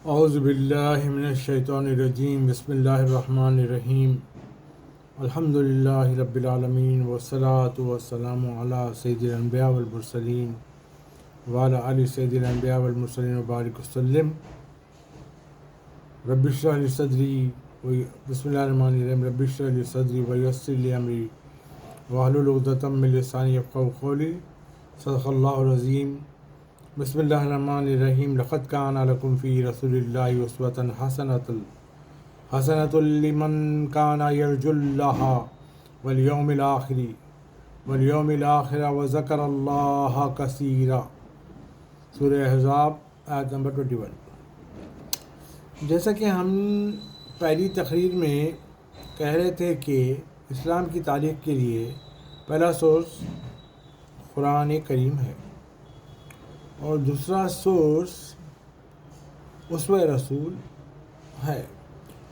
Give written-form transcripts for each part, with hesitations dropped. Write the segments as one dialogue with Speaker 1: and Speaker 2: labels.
Speaker 1: اعوذ باللہ من الشیطان الرجیم بسم اللہ الرحمن الرحیم الحمد للہ رب العالمین والصلاة والسلام علی سید الانبیاء والمرسلین وعلی آل سید الانبیاء والمرسلین وبارک وسلم رب اشرح لی صدری بسم اللہ الرحمن الرحیم رب اشرح لی صدری ویسر لی امری واحلل عقدۃ من لسانی یفقہوا قولی صدق اللہ العظیم بسم اللہ الرحمن الرحیم لقد کان لکم فی رسول اللہ اسوۃ حسنۃ لمن کان یرجو اللہ والیوم الآخر وذکر اللہ کثیرا۔ سورہ احزاب آیت نمبر 21۔ جیسا کہ ہم پہلی تقریر میں کہہ رہے تھے کہ اسلام کی تعلیق کے لیے پہلا سورس قرآن کریم ہے اور دوسرا سورس اسوہ رسول ہے۔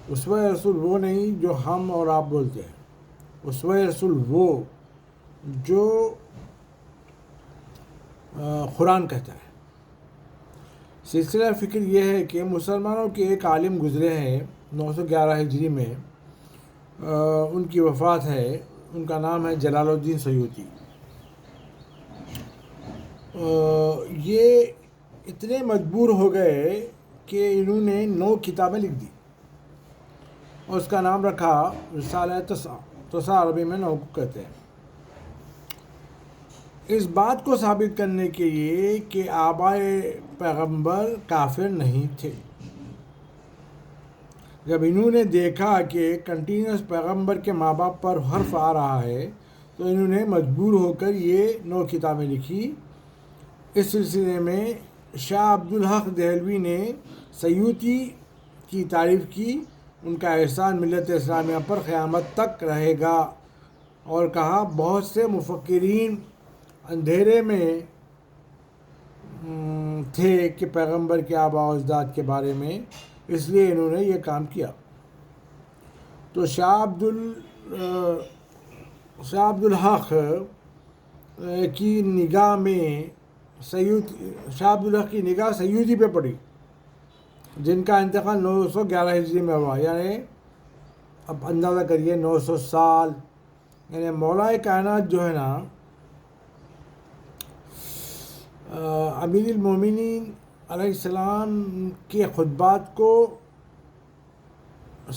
Speaker 1: اسوہ رسول وہ نہیں جو ہم اور آپ بولتے ہیں، اسوہ رسول وہ جو قرآن کہتا ہے۔ سلسلہ فکر یہ ہے کہ مسلمانوں کے ایک عالم گزرے ہیں 911 ہجری میں، ان کی وفات ہے، ان کا نام ہے جلال الدین سیوطی۔ یہ اتنے مجبور ہو گئے کہ انہوں نے 9 کتابیں لکھ دی اور اس کا نام رکھا رسالہ تسع عربی میں 9 کو کہتے ہیں۔ اس بات کو ثابت کرنے کے لیے کہ آبائے پیغمبر کافر نہیں تھے، جب انہوں نے دیکھا کہ کنٹینیوس پیغمبر کے ماں باپ پر حرف آ رہا ہے تو انہوں نے مجبور ہو کر یہ 9 کتابیں لکھی۔ اس سلسلے میں شاہ عبدالحق دہلوی نے سیوطی کی تعریف کی، ان کا احسان ملت اسلامیہ پر قیامت تک رہے گا، اور کہا بہت سے مفکرین اندھیرے میں تھے کہ پیغمبر کے آباء و اجداد کے بارے میں، اس لیے انہوں نے یہ کام کیا۔ تو شاہ عبدالحق کی نگاہ میں شاہ عبدالحق کی نگاہ سیوطی پہ پڑی، جن کا انتقال 911 ہجری میں ہوا، یعنی اب اندازہ کریے 900 سال، یعنی مولا کائنات جو ہے نا، امیر المومنین علیہ السلام کے خطبات کو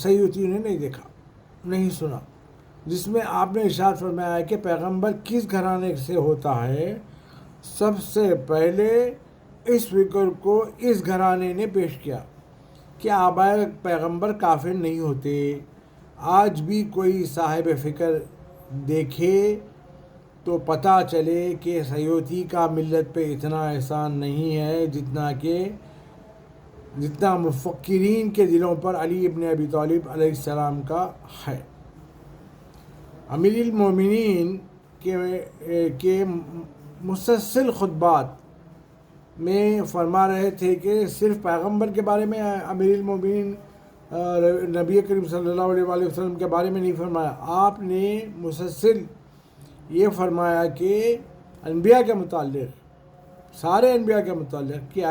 Speaker 1: سیوطی نے نہیں دیکھا، نہیں سنا، جس میں آپ نے ارشاد فرمایا ہے کہ پیغمبر کس گھرانے سے ہوتا ہے، سب سے پہلے اس فکر کو اس گھرانے نے پیش کیا کہ آبائے پیغمبر کافر نہیں ہوتے۔ آج بھی کوئی صاحب فکر دیکھے تو پتہ چلے کہ سیوطی کا ملت پہ اتنا احسان نہیں ہے جتنا مفکرین کے دلوں پر علی ابن ابی طالب علیہ السلام کا ہے۔ امیر المومنین کے مسلسل خطبات میں فرما رہے تھے کہ صرف پیغمبر کے بارے میں امیر المومنین نبی کریم صلی اللہ علیہ وآلہ وسلم کے بارے میں نہیں فرمایا، آپ نے مسلسل یہ فرمایا کہ انبیاء کے متعلق، سارے انبیاء کے متعلق، کہ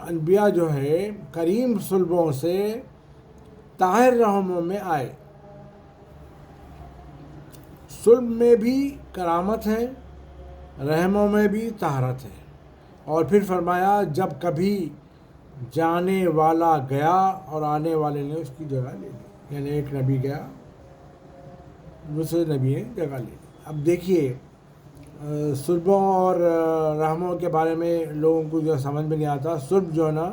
Speaker 1: انبیاء جو ہے کریم صلبوں سے طاہر رحموں میں آئے۔ صلب میں بھی کرامت ہے، رحموں میں بھی طہارت ہے۔ اور پھر فرمایا جب کبھی جانے والا گیا اور آنے والے نے اس کی جگہ لے لی، یعنی ایک نبی گیا دوسرے نبی نے جگہ لے لی۔ اب دیکھیے صلبوں اور رحموں کے بارے میں لوگوں کو جو سمجھ میں نہیں آتا۔ صلب جو ہے نا،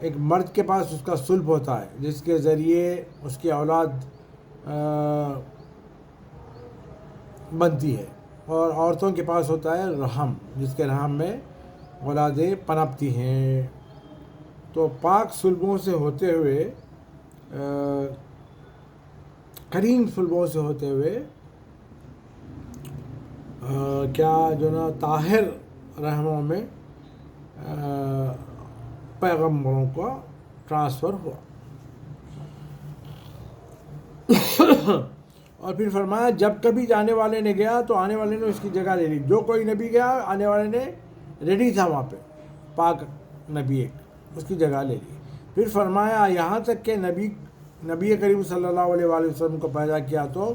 Speaker 1: ایک مرد کے پاس اس کا صلب ہوتا ہے جس کے ذریعے اس کی اولاد بنتی ہے، اور عورتوں کے پاس ہوتا ہے رحم، جس کے رحم میں اولادیں پنپتی ہیں۔ تو پاک صلبوں سے ہوتے ہوئے، کریم صلبوں سے ہوتے ہوئے کیا جو نا طاہر رحموں میں پیغمبروں کا ٹرانسفر ہوا۔ اور پھر فرمایا جب کبھی جانے والے نے گیا تو آنے والے نے اس کی جگہ لے لی۔ جو کوئی نبی گیا آنے والے نے ریڈی تھا وہاں پہ، پاک نبی ایک اس کی جگہ لے لی. پھر فرمایا یہاں تک کہ نبی کریم صلی اللہ علیہ وآلہ وسلم کو پیدا کیا تو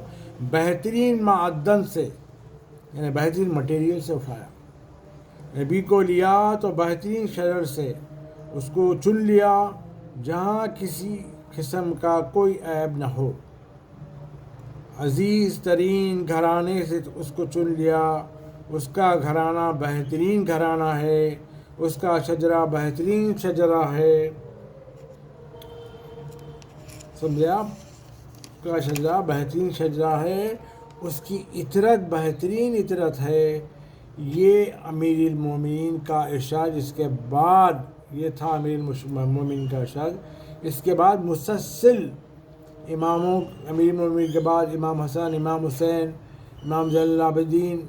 Speaker 1: بہترین معدن سے یعنی بہترین مٹیریل سے اٹھایا. نبی کو لیا تو بہترین شجر سے اس کو چن لیا جہاں کسی قسم کا کوئی عیب نہ ہو. عزیز ترین گھرانے سے اس کو چن لیا. اس کا گھرانہ بہترین گھرانہ ہے. اس کا شجرہ بہترین شجرہ ہے. سمجھے آپ؟ اس کا شجرہ بہترین شجرہ ہے. اس کی عطرت بہترین عطرت ہے. یہ امیر المومنین کا ارشاد. اس کے بعد یہ تھا امیر المومنین کا ارشاد. اس کے بعد مسلسل اماموں امیر المومنین کے بعد امام حسن، امام حسین، امام زین العابدین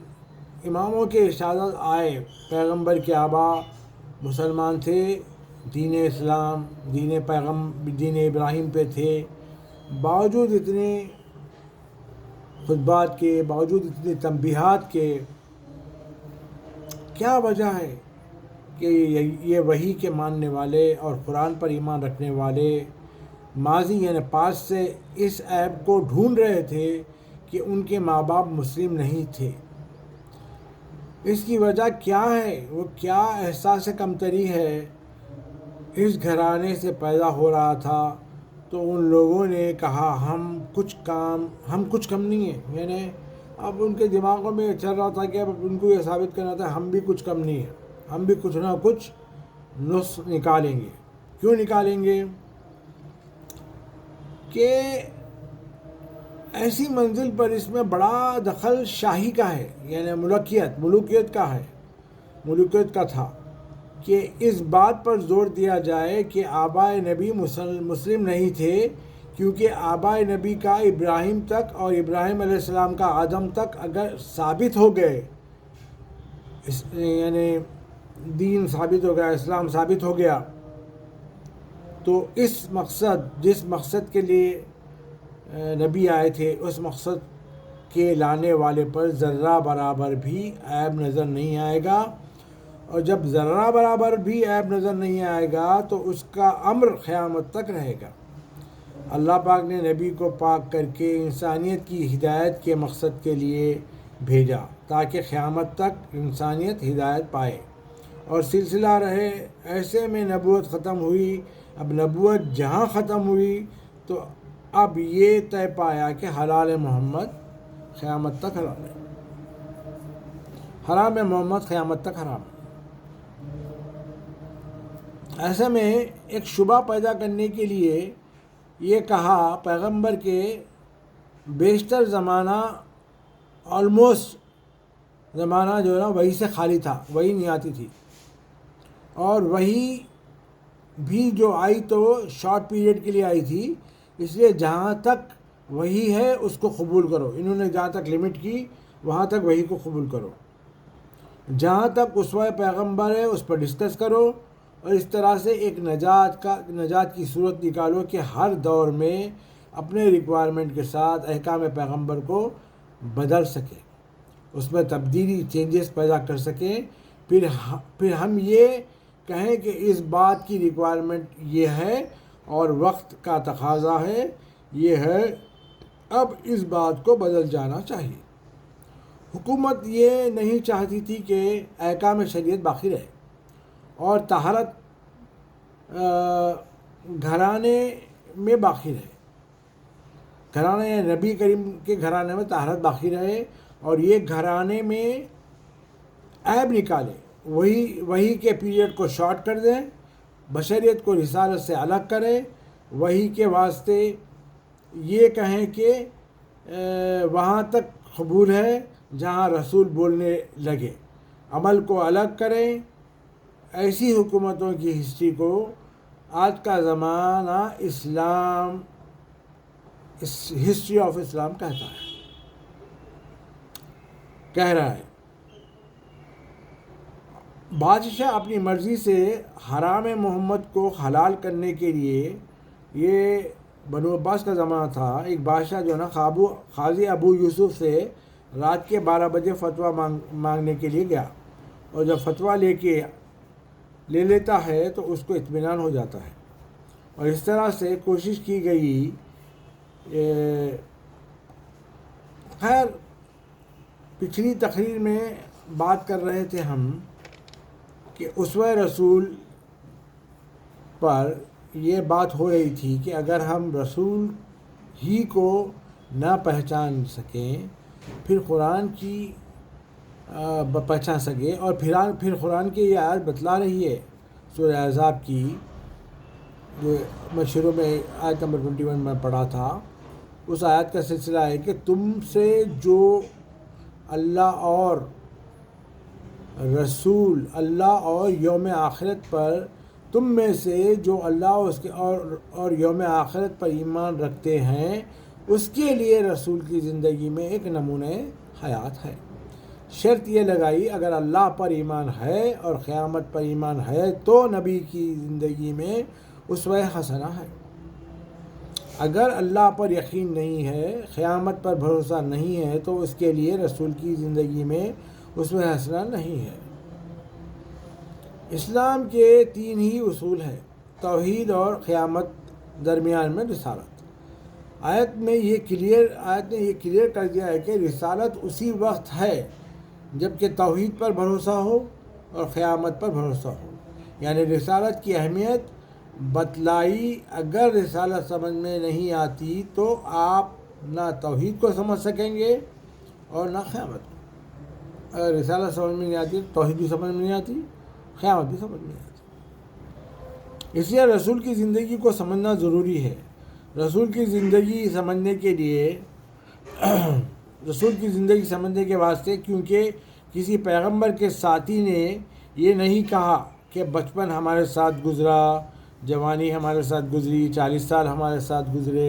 Speaker 1: اماموں کے ارشادات آئے. پیغمبر کے آبا مسلمان تھے، دین اسلام دین ابراہیم پہ تھے. باوجود اتنے خطبات کے، باوجود اتنے تنبیہات کے، کیا وجہ ہے کہ یہ وحی کے ماننے والے اور قرآن پر ایمان رکھنے والے ماضی یعنی پاس سے اس عیب کو ڈھونڈ رہے تھے کہ ان کے ماں باپ مسلم نہیں تھے. اس کی وجہ کیا ہے؟ وہ کیا احساس کمتری ہے؟ اس گھرانے سے پیدا ہو رہا تھا تو ان لوگوں نے کہا ہم کچھ کم نہیں ہیں. یعنی اب ان کے دماغوں میں چل رہا تھا کہ اب ان کو یہ ثابت کرنا تھا ہم بھی کچھ کم نہیں ہیں، ہم بھی کچھ نہ کچھ نسخ نکالیں گے. کیوں نکالیں گے؟ کہ ایسی منزل پر اس میں بڑا دخل شاہی کا ہے، یعنی ملوکیت کا تھا کہ اس بات پر زور دیا جائے کہ آبائے نبی مسلم نہیں تھے، کیونکہ آبائے نبی کا ابراہیم تک اور ابراہیم علیہ السلام کا آدم تک اگر ثابت ہو گئے، یعنی دین ثابت ہو گیا، اسلام ثابت ہو گیا، تو جس مقصد کے لیے نبی آئے تھے اس مقصد کے لانے والے پر ذرہ برابر بھی عیب نظر نہیں آئے گا. اور جب ذرہ برابر بھی عیب نظر نہیں آئے گا تو اس کا امر قیامت تک رہے گا. اللہ پاک نے نبی کو پاک کر کے انسانیت کی ہدایت کے مقصد کے لیے بھیجا تاکہ قیامت تک انسانیت ہدایت پائے اور سلسلہ رہے. ایسے میں نبوت ختم ہوئی. اب نبوت جہاں ختم ہوئی تو اب یہ طے پایا کہ حلال محمد قیامت تک حلال ہے، حرام محمد قیامت تک حرام ہے. ایسے میں ایک شبہ پیدا کرنے کے لیے یہ کہا پیغمبر کے بیشتر زمانہ آلموسٹ زمانہ جو ہے نا وہی سے خالی تھا، وہی نہیں آتی تھی، اور وہی بھی جو آئی تو شارٹ پیریڈ کے لیے آئی تھی. اس لیے جہاں تک وہی ہے اس کو قبول کرو. انہوں نے جہاں تک لمٹ کی وہاں تک وہی کو قبول کرو. جہاں تک اسوہ پیغمبر ہے اس پر ڈسکس کرو، اور اس طرح سے ایک نجات کی صورت نکالو کہ ہر دور میں اپنے ریکوائرمنٹ کے ساتھ احکام پیغمبر کو بدل سکے، اس میں تبدیلی چینجز پیدا کر سکیں. پھر ہم یہ کہیں کہ اس بات کی ریکوائرمنٹ یہ ہے اور وقت کا تقاضا ہے یہ ہے، اب اس بات کو بدل جانا چاہیے. حکومت یہ نہیں چاہتی تھی کہ احکام شریعت باقی رہے اور طہارت گھرانے میں باقی رہے. گھرانے نبی کریم کے گھرانے میں طہارت باقی رہے اور یہ گھرانے میں عیب نکالے، وہی کے پیریڈ کو شارٹ کر دیں، بشریت کو رسالت سے الگ کریں، وہی کے واسطے یہ کہیں کہ وہاں تک قبول ہے جہاں رسول بولنے لگے، عمل کو الگ کریں. ایسی حکومتوں کی ہسٹری کو آج کا زمانہ ہسٹری آف اسلام کہہ رہا ہے. بادشاہ اپنی مرضی سے حرام محمد کو حلال کرنے کے لیے، یہ بنو عباس کا زمانہ تھا، ایک بادشاہ جو ہے نا قاضی ابو یوسف سے رات کے 12 بجے فتویٰ مانگنے کے لیے گیا، اور جب فتویٰ لے کے لے لیتا ہے تو اس کو اطمینان ہو جاتا ہے۔ اور اس طرح سے کوشش کی گئی۔ خیر، پچھلی تقریر میں بات کر رہے تھے ہم کہ اسوہ رسول پر یہ بات ہو رہی تھی کہ اگر ہم رسول ہی کو نہ پہچان سکیں پھر قرآن کی پہچان سکیں، اور پھر قرآن کی یہ آیت بتلا رہی ہے سورہ احزاب کی، جو میں شروع میں آیت نمبر 21 میں پڑھا تھا، اس آیت کا سلسلہ ہے کہ تم سے جو اللہ اور رسول، اللہ اور یوم آخرت پر، تم میں سے جو اللہ اور اس کے اور یوم آخرت پر ایمان رکھتے ہیں، اس کے لیے رسول کی زندگی میں ایک نمونہ حیات ہے۔ شرط یہ لگائی اگر اللہ پر ایمان ہے اور قیامت پر ایمان ہے تو نبی کی زندگی میں اسوہ حسنہ ہے۔ اگر اللہ پر یقین نہیں ہے، قیامت پر بھروسہ نہیں ہے تو اس کے لیے رسول کی زندگی میں اسوہ حسنہ نہیں ہے۔ اسلام کے 3 ہی اصول ہیں، توحید اور قیامت، درمیان میں رسالت۔ آیت نے یہ کلیئر کر دیا ہے کہ رسالت اسی وقت ہے جب کہ توحید پر بھروسہ ہو اور قیامت پر بھروسہ ہو، یعنی رسالت کی اہمیت بتلائی۔ اگر رسالت سمجھ میں نہیں آتی تو آپ نہ توحید کو سمجھ سکیں گے اور نہ قیامت کو۔ اگر رسالت سمجھ میں نہیں آتی تو توحید بھی سمجھ میں نہیں آتی، قیامت بھی سمجھ میں نہیں آتی۔ اس لیے رسول کی زندگی کو سمجھنا ضروری ہے۔ رسول کی زندگی سمجھنے کے واسطے، کیونکہ کسی پیغمبر کے ساتھی نے یہ نہیں کہا کہ بچپن ہمارے ساتھ گزرا، جوانی ہمارے ساتھ گزری، 40 سال ہمارے ساتھ گزرے۔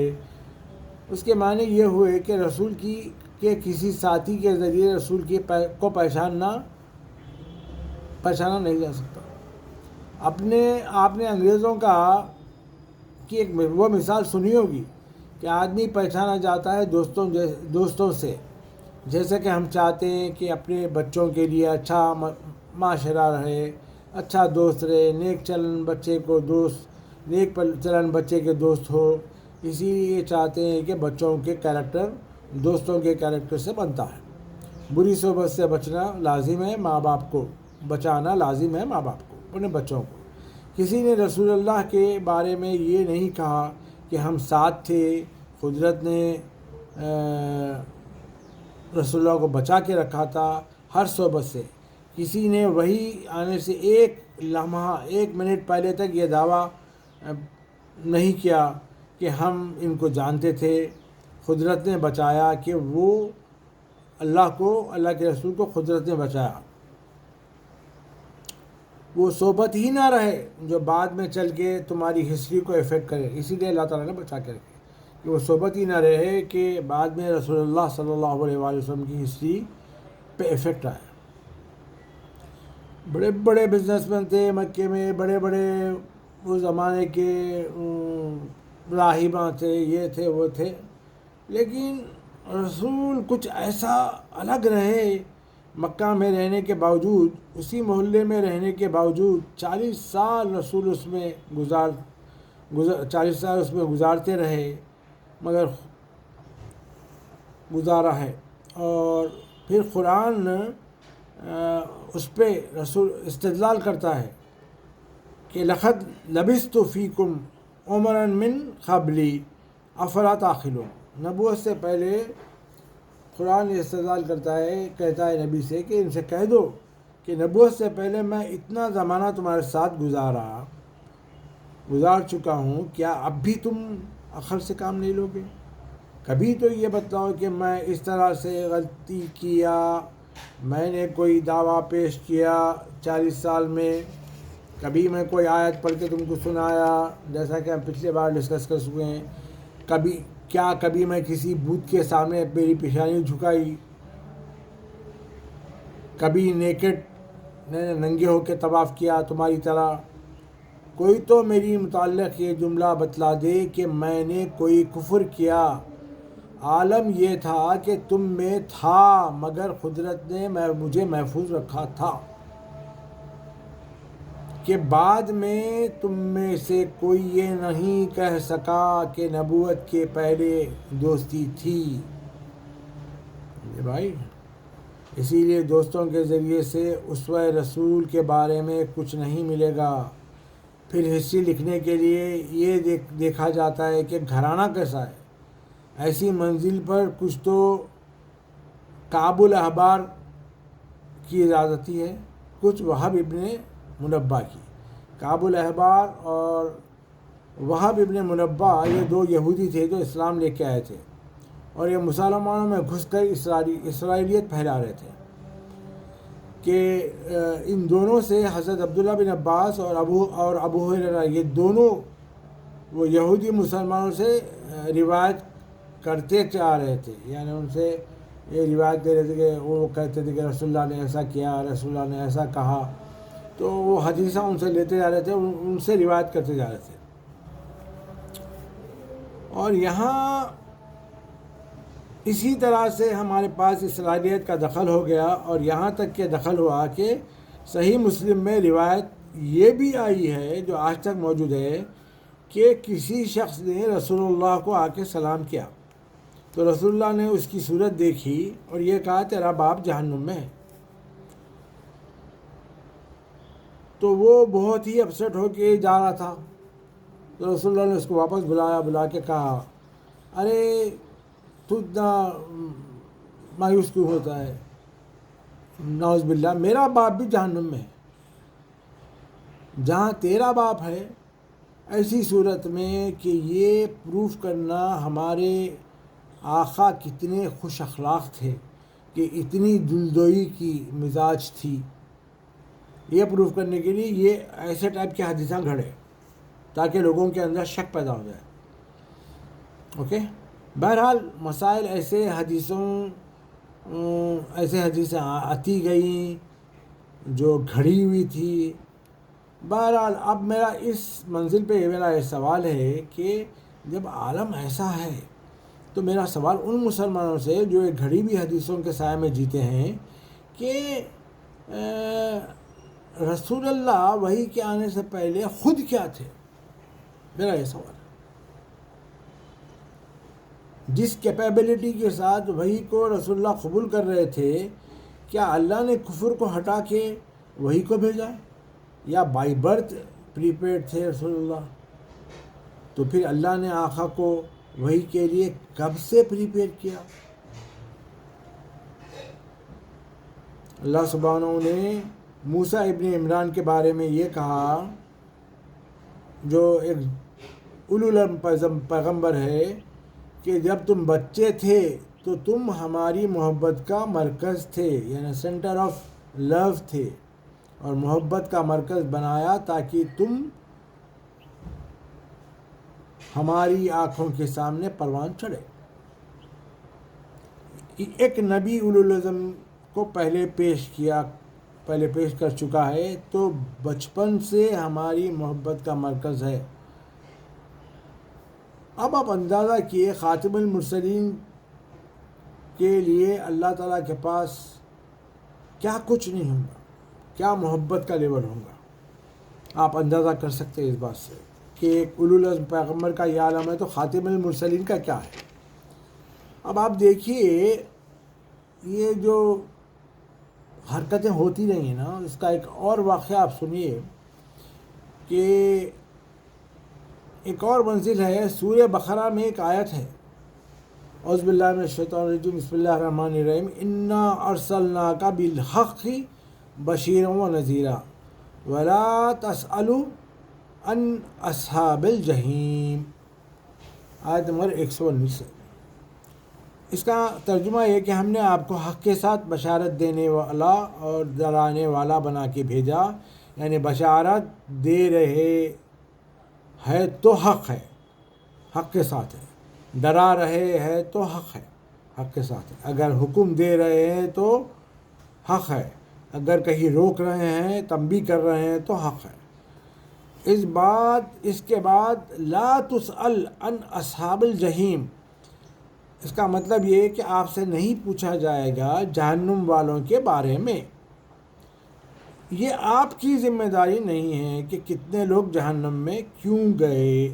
Speaker 1: اس کے معنی یہ ہوئے کہ رسول کے کسی ساتھی کے ذریعے رسول کو پہچانا نہیں جا سکتا۔ آپ نے انگریزوں کی ایک وہ مثال سنی ہوگی کہ آدمی پہچانا جاتا ہے دوستوں سے، جیسے کہ ہم چاہتے ہیں کہ اپنے بچوں کے لیے اچھا معاشرہ رہے، اچھا دوست رہے، نیک چلن بچے کے دوست ہو، اسی لیے چاہتے ہیں کہ بچوں کے کیریکٹر دوستوں کے کیریکٹر سے بنتا ہے۔ بری صحبت سے بچنا لازم ہے، ماں باپ کو بچانا لازم ہے، ماں باپ کو، اپنے بچوں کو۔ کسی نے رسول اللہ کے بارے میں یہ نہیں کہا کہ ہم ساتھ تھے، قدرت نے رسول اللہ کو بچا کے رکھا تھا ہر صحبت سے۔ کسی نے وحی آنے سے ایک لمحہ، 1 منٹ پہلے تک یہ دعویٰ نہیں کیا کہ ہم ان کو جانتے تھے۔ قدرت نے بچایا کہ وہ اللہ کے رسول کو قدرت نے بچایا۔ وہ صحبت ہی نہ رہے جو بعد میں چل کے تمہاری ہسٹری کو افیکٹ کرے، اسی لیے اللہ تعالیٰ نے بچا کے رکھے کہ وہ صحبت ہی نہ رہے کہ بعد میں رسول اللہ صلی اللہ علیہ وآلہ وسلم کی ہسٹری پہ افیکٹ آئے۔ بڑے بڑے بزنس مین تھے مکے میں، بڑے اس زمانے کے راہباں تھے، یہ تھے وہ تھے، لیکن رسول کچھ ایسا الگ رہے۔ مکہ میں رہنے کے باوجود، اسی محلے میں رہنے کے باوجود 40 سال رسول اس میں 40 سال اس میں گزارتے رہے، مگر گزارا ہے۔ اور پھر قرآن اس پہ رسول استدلال کرتا ہے کہ لَقَدْ لَبِثْتُ فِيكُمْ عُمَرًا مِّن قَبْلِي أَفَلَا تَعْقِلُونَ۔ نبوت سے پہلے قرآن استدلال کہتا ہے نبی سے کہ ان سے کہہ دو کہ نبوت سے پہلے میں اتنا زمانہ تمہارے ساتھ گزار چکا ہوں، کیا اب بھی تم عقل سے کام نہیں لوگے؟ کبھی تو یہ بتلاؤ کہ میں اس طرح سے غلطی کیا، میں نے کوئی دعویٰ پیش کیا 40 سال میں، کبھی میں کوئی آیت پڑھ کے تم کو سنایا، جیسا کہ ہم پچھلے بار ڈسکس کر چکے ہیں، کبھی میں کسی بت کے سامنے میری پیشانی جھکائی، کبھی ننگے ہو کے طواف کیا تمہاری طرح؟ کوئی تو میری متعلق یہ جملہ بتلا دے کہ میں نے کوئی کفر کیا۔ عالم یہ تھا کہ تم میں تھا، مگر قدرت نے مجھے محفوظ رکھا تھا۔ کہ بعد میں تم میں سے کوئی یہ نہیں کہہ سکا کہ نبوت کے پہلے دوستی تھی. بھائی اسی لیے دوستوں کے ذریعے سے اسوہ رسول کے بارے میں کچھ نہیں ملے گا. پھر ہسٹری لکھنے کے لیے یہ دیکھا جاتا ہے کہ گھرانہ کیسا ہے. ایسی منزل پر کچھ تو کعب الاحبار کی اجازتی ہے، کچھ وہب ابن منبہ کی. کعب الاحبار اور وہب ابن منبہ یہ دو یہودی تھے جو اسلام لے کے آئے تھے، اور یہ مسلمانوں میں گھس کر اسرائیلیت پھیلا رہے تھے. کہ ان دونوں سے حضرت عبداللہ بن عباس اور ابو ہریرہ یہ دونوں وہ یہودی مسلمانوں سے روایت کرتے آ رہے تھے. یعنی ان سے یہ روایت دے رہے تھے کہ وہ کہتے تھے کہ رسول اللہ نے ایسا کیا، رسول اللہ نے ایسا کہا. تو وہ حدیثہ ان سے لیتے جا رہے تھے، ان سے روایت کرتے جا رہے تھے. اور یہاں اسی طرح سے ہمارے پاس اسرائیلیت کا دخل ہو گیا، اور یہاں تک کہ دخل ہوا کہ صحیح مسلم میں روایت یہ بھی آئی ہے جو آج تک موجود ہے کہ کسی شخص نے رسول اللہ کو آ کے سلام کیا تو رسول اللہ نے اس کی صورت دیکھی اور یہ کہا تیرا باپ جہنم میں ہے. تو وہ بہت ہی اپسٹ ہو کے جا رہا تھا، تو رسول اللہ نے اس کو واپس بلا کے کہا ارے تو اتنا مایوس کیوں ہوتا ہے، نعوذ باللہ میرا باپ بھی جہنم میں ہے. جہاں تیرا باپ ہے ایسی صورت میں کہ یہ پروف کرنا ہمارے آقا کتنے خوش اخلاق تھے کہ اتنی دلدوئی کی مزاج تھی، یہ پروف کرنے کے لیے یہ ایسے ٹائپ کے حدیثاں گھڑے تاکہ لوگوں کے اندر شک پیدا ہو جائے. اوکے، بہرحال مسائل ایسے حدیثیں آتی گئیں جو گھڑی ہوئی تھی. بہرحال اب میرا اس منزل پہ میرا یہ سوال ہے کہ جب عالم ایسا ہے تو میرا سوال ان مسلمانوں سے جو ایک گھڑی ہوئی حدیثوں کے سائے میں جیتے ہیں کہ رسول اللہ وحی کے آنے سے پہلے خود کیا تھے. میرا یہ سوال ہے، جس کیپیبلٹی کے ساتھ وحی کو رسول اللہ قبول کر رہے تھے، کیا اللہ نے کفر کو ہٹا کے وحی کو بھیجا ہے یا بائی برتھ پریپیئرڈ تھے رسول اللہ؟ تو پھر اللہ نے آقا کو وحی کے لیے کب سے پریپیئر کیا؟ اللہ سبحانہ نے موسیٰ ابن عمران کے بارے میں یہ کہا، جو ایک اولو العزم پیغمبر ہے، کہ جب تم بچے تھے تو تم ہماری محبت کا مرکز تھے، یعنی سینٹر آف لو تھے، اور محبت کا مرکز بنایا تاکہ تم ہماری آنکھوں کے سامنے پروان چڑھے. ایک نبی اولو العزم کو پہلے پیش کر چکا ہے، تو بچپن سے ہماری محبت کا مرکز ہے. اب آپ اندازہ کیے خاتم المرسلین کے لیے اللہ تعالیٰ کے پاس کیا کچھ نہیں ہوگا، کیا محبت کا لیول ہوگا. آپ اندازہ کر سکتے ہیں اس بات سے کہ ایک اولو العزم پیغمبر کا یہ عالم ہے تو خاتم المرسلین کا کیا ہے. اب آپ دیکھیے یہ جو حرکتیں ہوتی رہی ہیں نا، اس کا ایک اور واقعہ آپ سنیے کہ ایک اور منزل ہے. سورہ بقرہ میں ایک آیت ہے، اعوذ باللہ من الشیطان الرجیم، بسم اللہ الرحمن الرحیم، انا ارسلناک بالحق بشیرا ونذیرا ولا تسألوا عن اصحاب الجحیم. آیت نمبر 119 سے. اس کا ترجمہ یہ کہ ہم نے آپ کو حق کے ساتھ بشارت دینے والا اور ڈرانے والا بنا کے بھیجا، یعنی بشارت دے رہے ہے تو حق ہے، حق کے ساتھ ہے، ڈرا رہے ہیں تو حق ہے، حق کے ساتھ ہے. اگر حکم دے رہے ہیں تو حق ہے، اگر کہیں روک رہے ہیں تنبیہ کر رہے ہیں تو حق ہے. اس کے بعد لا تسأل عن اصحاب الجحیم، اس کا مطلب یہ کہ آپ سے نہیں پوچھا جائے گا جہنم والوں کے بارے میں. یہ آپ کی ذمہ داری نہیں ہے کہ کتنے لوگ جہنم میں کیوں گئے.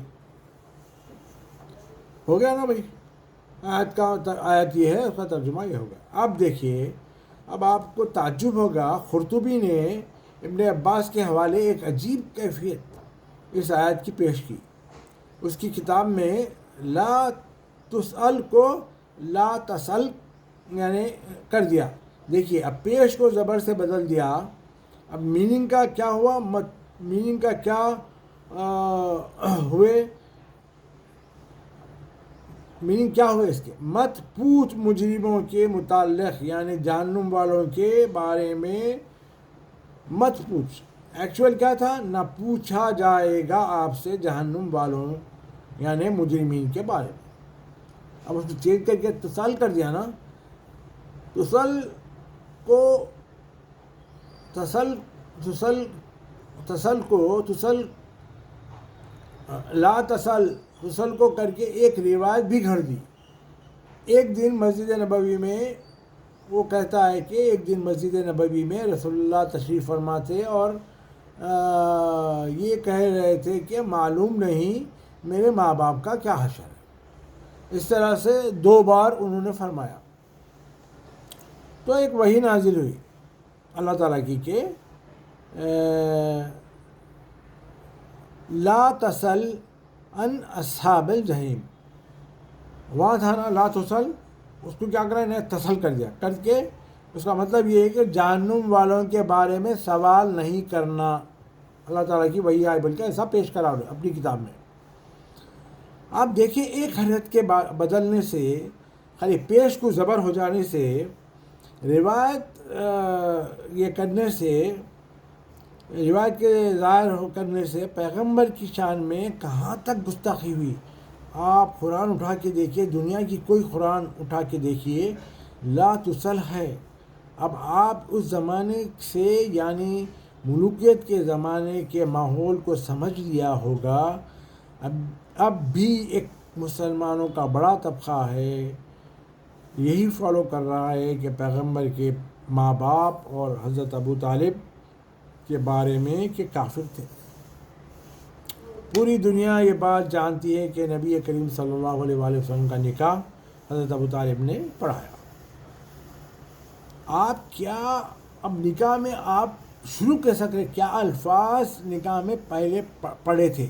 Speaker 1: ہو گیا نا بھائی؟ آیت یہ ہے، اس کا ترجمہ یہ ہوگا. اب دیکھیے، اب آپ کو تعجب ہوگا، قرطبی نے ابن عباس کے حوالے ایک عجیب کیفیت اس آیت کی پیش کی. اس کی کتاب میں لا تسأل کو لا تسأل یعنی کر دیا. دیکھیے، اب پیش کو زبر سے بدل دیا. اب میننگ کا کیا ہوا؟ میننگ کا کیا ہوئے؟ میننگ کیا ہوئے اس کے؟ مت پوچھ مجرموں کے متعلق، یعنی جہنم والوں کے بارے میں مت پوچھ. ایکچوئل کیا تھا؟ نہ پوچھا جائے گا آپ سے جہنم والوں یعنی مجرمین کے بارے میں. اب اس کو چینج کر کے تسل کر دیا نا. تسل کو لا تسل کو کر کے ایک روایت بھی گھڑ دی. ایک دن مسجد نبوی میں وہ کہتا ہے کہ ایک دن مسجد نبوی میں رسول اللہ تشریف فرما تھے اور یہ کہہ رہے تھے کہ معلوم نہیں میرے ماں باپ کا کیا حشر ہے. اس طرح سے 2 بار انہوں نے فرمایا. تو ایک وحی نازل ہوئی اللہ تعالیٰ کی کہ لا تسل ان اصحاب الجحیم. وہاں تھا نا لا تسل، اس کو کیا کرا؟ انہیں تسل کر دیا. کر کے اس کا مطلب یہ ہے کہ جہنم والوں کے بارے میں سوال نہیں کرنا. اللہ تعالیٰ کی وحی آئی بلکہ ایسا پیش کرا اپنی کتاب میں. آپ دیکھیں، ایک حرکت کے بدلنے سے، خالی پیش کو زبر ہو جانے سے، روایت یہ کرنے سے، روایت کے ظاہر کرنے سے پیغمبر کی شان میں کہاں تک گستاخی ہوئی. آپ قرآن اٹھا کے دیکھیے، دنیا کی کوئی قرآن اٹھا کے دیکھیے، لا تسل ہے. اب آپ اس زمانے سے یعنی ملوکیت کے زمانے کے ماحول کو سمجھ لیا ہوگا. اب بھی ایک مسلمانوں کا بڑا طبقہ ہے یہی فالو کر رہا ہے کہ پیغمبر کے ماں باپ اور حضرت ابو طالب کے بارے میں کہ کافر تھے. پوری دنیا یہ بات جانتی ہے کہ نبی کریم صلی اللہ علیہ وآلہ وسلم کا نکاح حضرت ابو طالب نے پڑھایا. آپ کیا اب نکاح میں آپ شروع کر سکتے؟ کیا الفاظ نکاح میں پہلے پڑھے تھے؟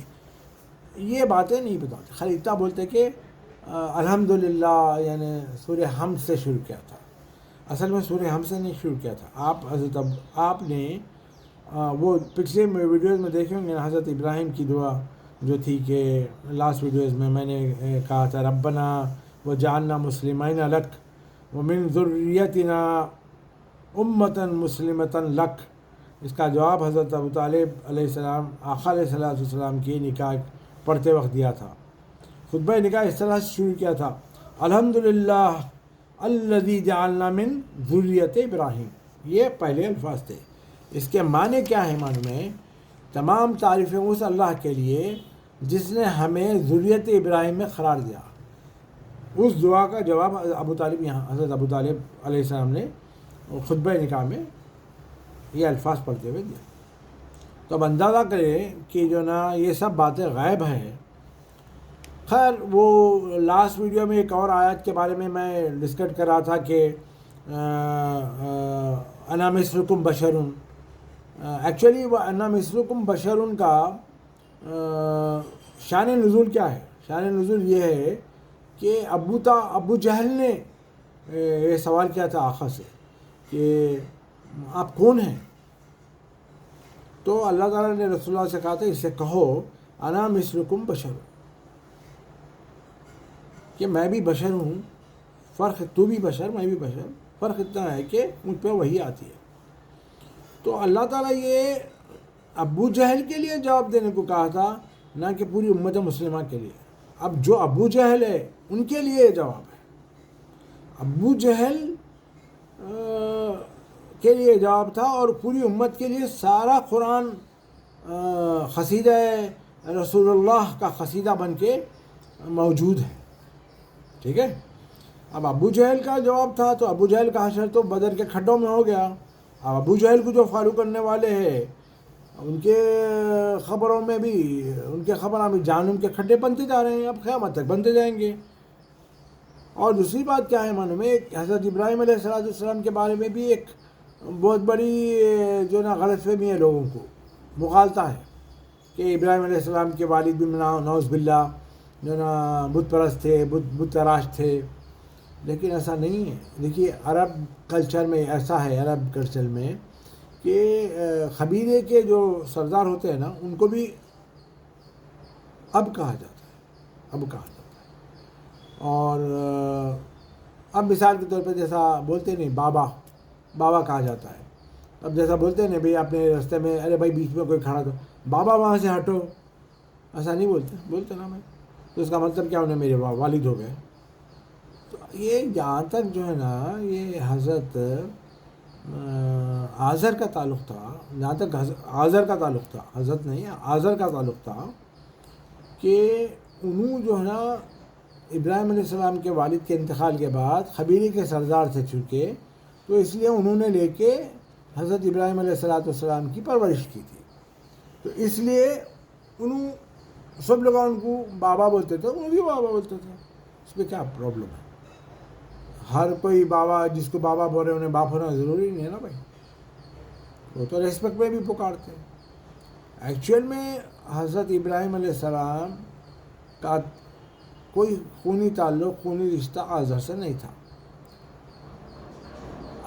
Speaker 1: یہ باتیں نہیں بتاتے. خالی اتنا بولتے کہ الحمدللہ یعنی سورہ حمد سے شروع کیا تھا. اصل میں سورہ حمد سے نہیں شروع کیا تھا. آپ نے وہ پچھلے ویڈیوز میں دیکھیں گے حضرت ابراہیم کی دعا جو تھی کہ لاسٹ ویڈیوز میں نے کہا تھا ربنا وجعلنا مسلمین لک ومن ذریتنا امتا مسلمتا لک. اس کا جواب حضرت ابو طالب علیہ السلام آقا علیہ السلام کی نکاح پڑھتے وقت دیا تھا. خطبہ نکاح اس طرح سے شروع کیا تھا، الحمدللہ الذی جعلنا من ذریت ابراہیم. یہ پہلے الفاظ تھے. اس کے معنی کیا ہے؟ معلوم ہے، تمام تعریفیں اس اللہ کے لیے جس نے ہمیں ذریت ابراہیم میں قرار دیا. اس دعا کا جواب ابو طالب یہاں حضرت ابو طالب علیہ السلام نے خطبہ نکاح میں یہ الفاظ پڑھتے ہوئے دیا. تو اب اندازہ کریں کہ جو نا یہ سب باتیں غائب ہیں. خیر، وہ لاسٹ ویڈیو میں ایک اور آیت کے بارے میں ڈسکس کر رہا تھا کہ انا مثلکم بشرون. ایکچولی وہ انا مثلکم بشرون کا شان نزول کیا ہے؟ شان نزول یہ ہے کہ ابو جہل نے یہ سوال کیا تھا آقا سے کہ آپ کون ہیں؟ تو اللہ تعالیٰ نے رسول اللہ سے کہا تھا اسے کہو انا مثلکم بشر، کہ میں بھی بشر ہوں. فرق تو بھی بشر میں بھی بشر، فرق اتنا ہے کہ مجھ پہ وہی آتی ہے. تو اللہ تعالیٰ یہ ابو جہل کے لیے جواب دینے کو کہا تھا، نہ کہ پوری امت مسلمہ کے لیے. اب جو ابو جہل ہے ان کے لیے جواب ہے. ابو جہل کے لیے جواب تھا اور پوری امت کے لیے سارا قرآن قصیدہ رسول اللہ کا قصیدہ بن کے موجود ہے. ٹھیک ہے. اب ابو جہل کا جواب تھا تو ابو جہل کا حشر تو بدر کے کھڈوں میں ہو گیا. ابو جہل کو جو فالو کرنے والے ہیں ان کے خبروں میں بھی ان کے خبر ابھی جہنم کے کھڈے بنتے جا رہے ہیں، اب قیامت تک بنتے جائیں گے۔ اور دوسری بات کیا ہے معلوم ہے، حضرت ابراہیم علیہ السلام کے بارے میں بھی ایک بہت بڑی جو نا غلط فہمی ہے لوگوں کو، مغالطہ ہے کہ ابراہیم علیہ السلام کے والد بھی نعوذ باللہ جو نا بت پرست تھے، بت تراش تھے، لیکن ایسا نہیں ہے۔ دیکھیے عرب کلچر میں ایسا ہے، عرب کلچر میں کہ قبیلے کے جو سردار ہوتے ہیں نا ان کو بھی اب کہا جاتا ہے، اب کہا جاتا ہے۔ اور اب مثال کے طور پہ جیسا بولتے نہیں بابا کہا جاتا ہے۔ اب جیسا بولتے ہیں نا بھائی اپنے راستے میں، ارے بھائی بیچ میں کوئی کھڑا تو بابا وہاں سے ہٹو، ایسا نہیں بولتے نا بھائی، تو اس کا مطلب کیا انہیں میرے والد ہو گئے۔ تو یہ جہاں تک جو ہے نا یہ حضرت آزر کا تعلق تھا، جہاں تک آزر کا تعلق تھا، حضرت نہیں آزر کا تعلق تھا، کہ انہوں جو ہے نا ابراہیم علیہ السلام کے والد کے انتقال کے بعد قبیلے کے سردار تھے چونکہ، تو اس لیے انہوں نے لے کے حضرت ابراہیم علیہ السلام کی پرورش کی تھی، تو اس لیے انہوں سب لوگ ان کو بابا بولتے تھے، انہوں بھی بابا بولتے تھے۔ اس میں کیا پرابلم ہے؟ ہر کوئی بابا جس کو بابا بول رہے ہیں انہیں باپ ہونا ضروری نہیں ہے نا بھائی، وہ تو ریسپیکٹ میں بھی پکارتے ہیں۔ ایکچوئل میں حضرت ابراہیم علیہ السلام کا کوئی خونی تعلق، خونی رشتہ آزر سے نہیں تھا۔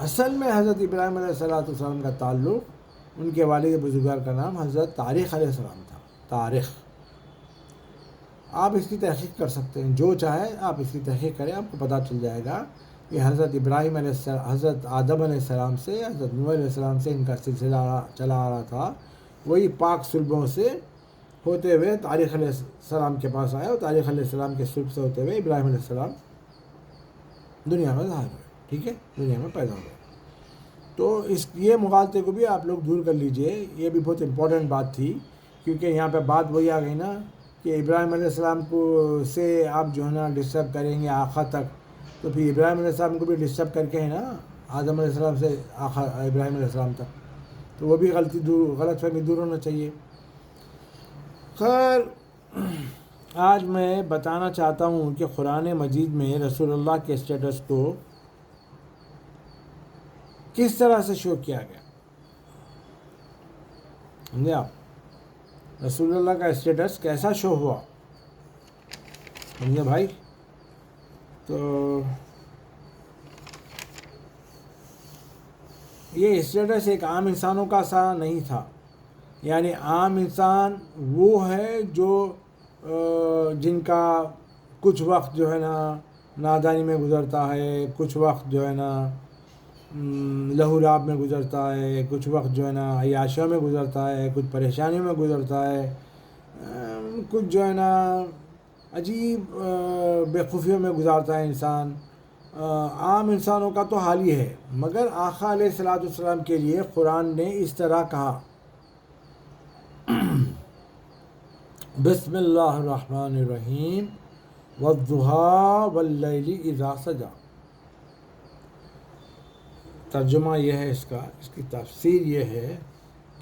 Speaker 1: اصل میں حضرت ابراہیم علیہ السلام کا تعلق ان کے والد بزرگوار کا نام حضرت طارق علیہ السلام تھا۔ طارق، آپ اس کی تحقیق کر سکتے ہیں، جو چاہے آپ اس کی تحقیق کریں، آپ کو پتہ چل جائے گا کہ حضرت ابراہیم علیہ السلام، حضرت آدم علیہ السلام سے، حضرت نوح علیہ السلام سے ان کا سلسلہ چلا آ رہا تھا، وہی پاک صلبوں سے ہوتے ہوئے طارق علیہ السلام کے پاس آیا، اور طارق علیہ السلام کے صلب سے ہوتے ہوئے ابراہیم علیہ السلام دنیا میں ظاہر ہوئے، ٹھیک ہے، دنیا میں پیدا ہوئے۔ تو یہ مغالطے کو بھی آپ لوگ دور کر لیجئے، یہ بھی بہت امپورٹنٹ بات تھی، کیونکہ یہاں پہ بات وہی آ گئی نا کہ ابراہیم علیہ السلام کو سے آپ جو ہے نا ڈسٹرب کریں گے آخر تک، تو پھر ابراہیم علیہ السلام کو بھی ڈسٹرب کر کے ہے نا آدم علیہ السلام سے آخر ابراہیم علیہ السلام تک، تو وہ بھی غلط فہمی دور ہونا چاہیے۔ خیر، آج میں بتانا چاہتا ہوں کہ قرآن مجید میں رسول اللہ کے اسٹیٹس کو کس طرح سے شو کیا گیا، سمجھے آپ؟ رسول اللہ کا اسٹیٹس کیسا شو ہوا، سمجھے بھائی؟ تو یہ اسٹیٹس ایک عام انسانوں کا سا نہیں تھا، یعنی عام انسان وہ ہے جو جن کا کچھ وقت جو ہے نا نادانی میں گزرتا ہے، کچھ وقت جو ہے نا لہو لعب میں گزرتا ہے، کچھ وقت جو ہے نا عیاشیوں میں گزرتا ہے، کچھ پریشانیوں میں گزرتا ہے، کچھ جو ہے نا عجیب بےخوفیوں میں گزارتا ہے انسان۔ عام انسانوں کا تو حال ہی ہے، مگر آقا علیہ السلام کے لیے قرآن نے اس طرح کہا، بسم اللہ الرحمن الرحیم والضحیٰ واللیل اذا سجا۔ ترجمہ یہ ہے اس کی تفسیر یہ ہے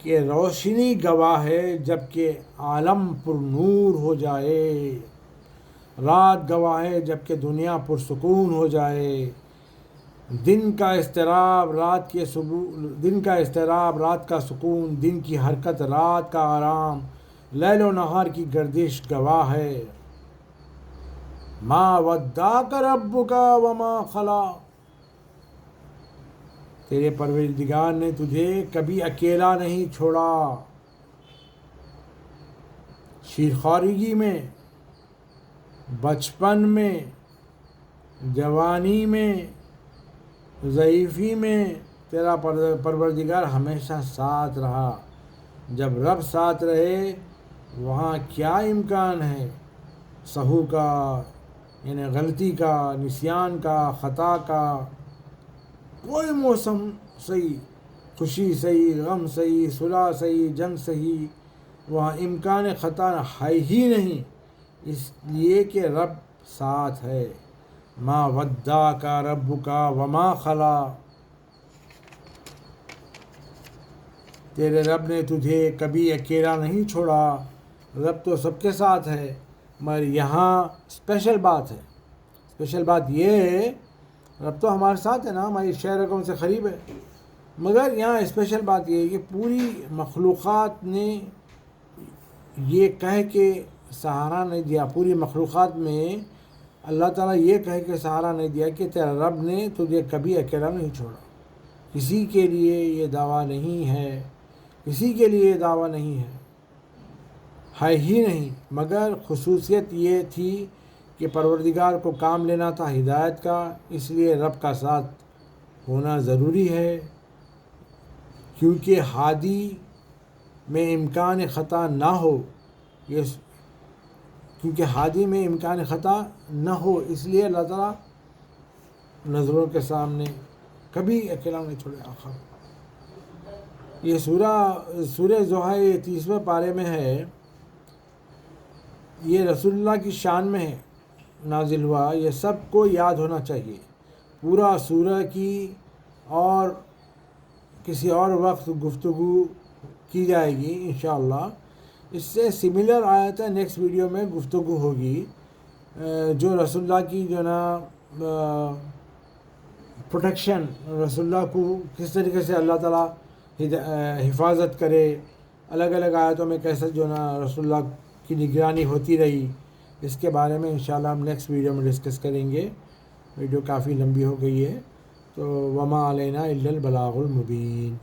Speaker 1: کہ روشنی گواہ ہے جب کہ عالم پر نور ہو جائے، رات گواہ ہے جب کہ دنیا پرسکون ہو جائے، دن کا اضطراب رات کا سکون، دن کی حرکت رات کا آرام، لیل و نہار کی گردش گواہ ہے۔ ما ودعک ربک وما قلی، تیرے پروردگار نے تجھے کبھی اکیلا نہیں چھوڑا، شیخارگی میں، بچپن میں، جوانی میں، ضعیفی میں تیرا پروردگار ہمیشہ ساتھ رہا۔ جب رب ساتھ رہے وہاں کیا امکان ہے سہو کا، یعنی غلطی کا، نسیان کا، خطا کا؟ کوئی موسم صحیح، خوشی صحیح، غم صحیح، صلح صحیح، جنگ صحیح، وہاں امکان خطا ہے ہی نہیں، اس لیے کہ رب ساتھ ہے۔ ما ودعک ربک وما قلی، تیرے رب نے تجھے کبھی اکیلا نہیں چھوڑا. رب تو سب کے ساتھ ہے مگر یہاں اسپیشل بات ہے. اسپیشل بات یہ ہے رب تو ہمارے ساتھ ہے نا, ہماری شہ رگوں سے قریب ہے, مگر یہاں اسپیشل بات یہ ہے کہ پوری مخلوقات نے یہ کہہ کے سہارا نہیں دیا, پوری مخلوقات میں اللہ تعالیٰ یہ کہہ کے سہارا نہیں دیا کہ تیرا رب نے تجھے کبھی اکیلا نہیں چھوڑا. کسی کے لیے یہ دعویٰ نہیں ہے, کسی کے لیے یہ دعویٰ نہیں ہے ہی نہیں, مگر خصوصیت یہ تھی کہ پروردگار کو کام لینا تھا ہدایت کا, اس لیے رب کا ساتھ ہونا ضروری ہے, کیونکہ ہادی میں امکان خطا نہ ہو, کیونکہ ہادی میں امکان خطا نہ ہو, اس لیے اللہ تعالیٰ نظروں کے سامنے کبھی اکیلا نہیں چھوڑے. آخر یہ سورہ زحا 30ویں پارے میں ہے, یہ رسول اللہ کی شان میں ہے نازل ہوا, یہ سب کو یاد ہونا چاہیے. پورا سورہ کی اور کسی اور وقت گفتگو کی جائے گی انشاءاللہ. اس سے سملر آیتیں نیکسٹ ویڈیو میں گفتگو ہوگی, جو رسول اللہ کی جو نا پروٹیکشن, رسول اللہ کو کس طریقے سے اللہ تعالیٰ حفاظت کرے, الگ الگ آیتوں میں کیسے جو نا رسول اللہ کی نگرانی ہوتی رہی, اس کے بارے میں انشاءاللہ ہم نیکسٹ ویڈیو میں ڈسکس کریں گے. ویڈیو کافی لمبی ہو گئی ہے, تو وما علینا الا البلاغ المبین.